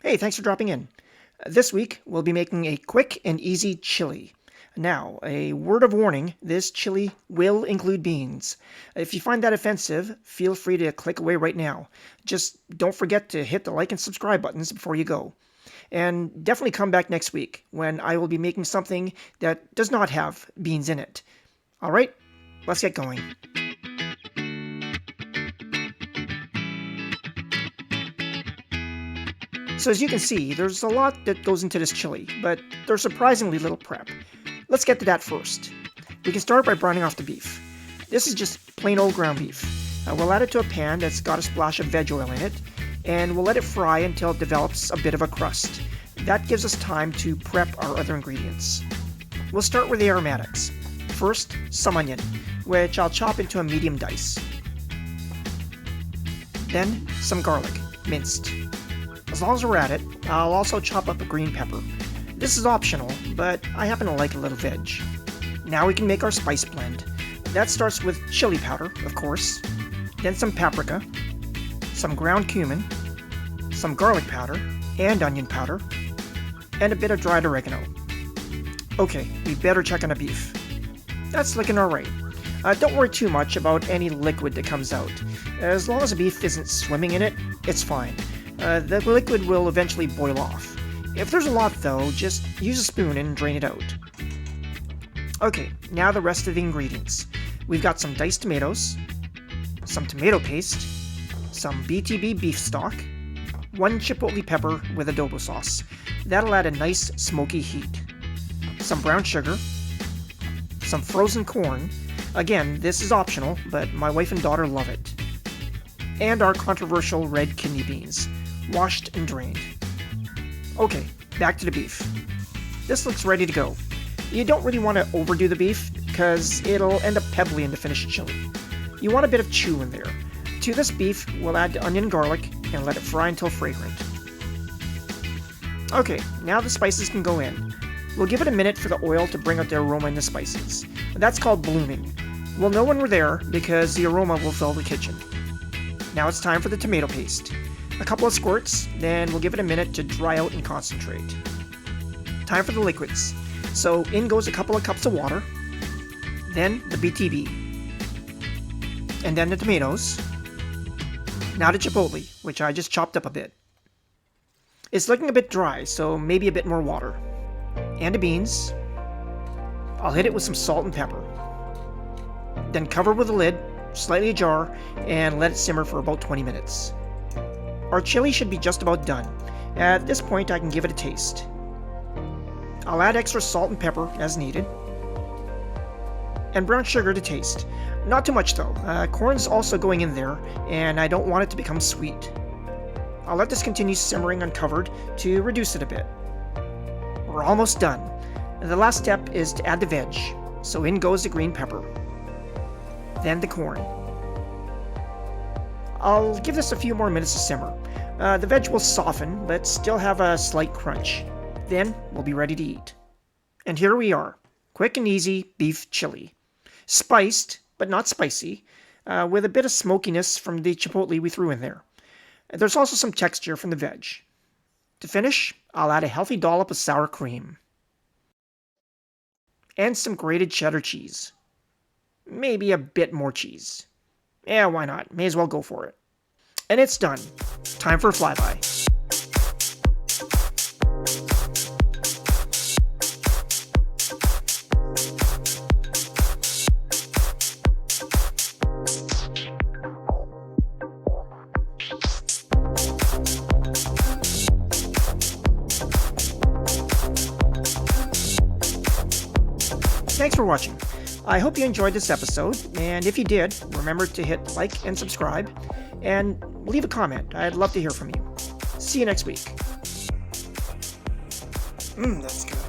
Hey, thanks for dropping in. This week, we'll be making a quick and easy chili. Now, a word of warning, this chili will include beans. If you find that offensive, feel free to click away right now. Just don't forget to hit the like and subscribe buttons before you go. And definitely come back next week when I will be making something that does not have beans in it. Alright, let's get going. So as you can see, there's a lot that goes into this chili, but there's surprisingly little prep. Let's get to that first. We can start by browning off the beef. This is just plain old ground beef. We'll add it to a pan that's got a splash of veg oil in it, and we'll let it fry until it develops a bit of a crust. That gives us time to prep our other ingredients. We'll start with the aromatics. First, some onion, which I'll chop into a medium dice. Then, some garlic, minced. As long as we're at it, I'll also chop up a green pepper. This is optional, but I happen to like a little veg. Now we can make our spice blend. That starts with chili powder, of course, then some paprika, some ground cumin, some garlic powder and onion powder, and a bit of dried oregano. Okay, we better check on the beef. That's looking alright. Don't worry too much about any liquid that comes out. As long as the beef isn't swimming in it, it's fine. The liquid will eventually boil off. If there's a lot though, just use a spoon and drain it out. Okay, now the rest of the ingredients. We've got some diced tomatoes, some tomato paste, some BTB beef stock, 1 chipotle pepper with adobo sauce. That'll add a nice smoky heat. Some brown sugar, some frozen corn. Again, this is optional, but my wife and daughter love it. And our controversial red kidney beans, washed and drained. Okay, back to the beef. This looks ready to go. You don't really want to overdo the beef, because it'll end up pebbly in the finished chili. You want a bit of chew in there. To this beef, we'll add the onion and garlic, and let it fry until fragrant. Okay, now the spices can go in. We'll give it a minute for the oil to bring out the aroma in the spices. That's called blooming. We'll know when we're there, because the aroma will fill the kitchen. Now it's time for the tomato paste. A couple of squirts, then we'll give it a minute to dry out and concentrate. Time for the liquids. So in goes a couple of cups of water, then the BTB, and then the tomatoes. Now the chipotle, which I just chopped up a bit. It's looking a bit dry, so maybe a bit more water. And the beans. I'll hit it with some salt and pepper. Then cover with a lid, slightly ajar, and let it simmer for about 20 minutes. Our chili should be just about done. At this point, I can give it a taste. I'll add extra salt and pepper as needed. And brown sugar to taste. Not too much though. Corn's also going in there, and I don't want it to become sweet. I'll let this continue simmering uncovered to reduce it a bit. We're almost done. The last step is to add the veg. So in goes the green pepper. Then the corn. I'll give this a few more minutes to simmer. The veg will soften, but still have a slight crunch. Then we'll be ready to eat. And here we are. Quick and easy beef chili. Spiced, but not spicy, with a bit of smokiness from the chipotle we threw in there. There's also some texture from the veg. To finish, I'll add a healthy dollop of sour cream. And some grated cheddar cheese. Maybe a bit more cheese. Yeah, why not? May as well go for it. And it's done. Time for a flyby. Thanks for watching. I hope you enjoyed this episode, and if you did, remember to hit like and subscribe, and leave a comment. I'd love to hear from you. See you next week. That's good.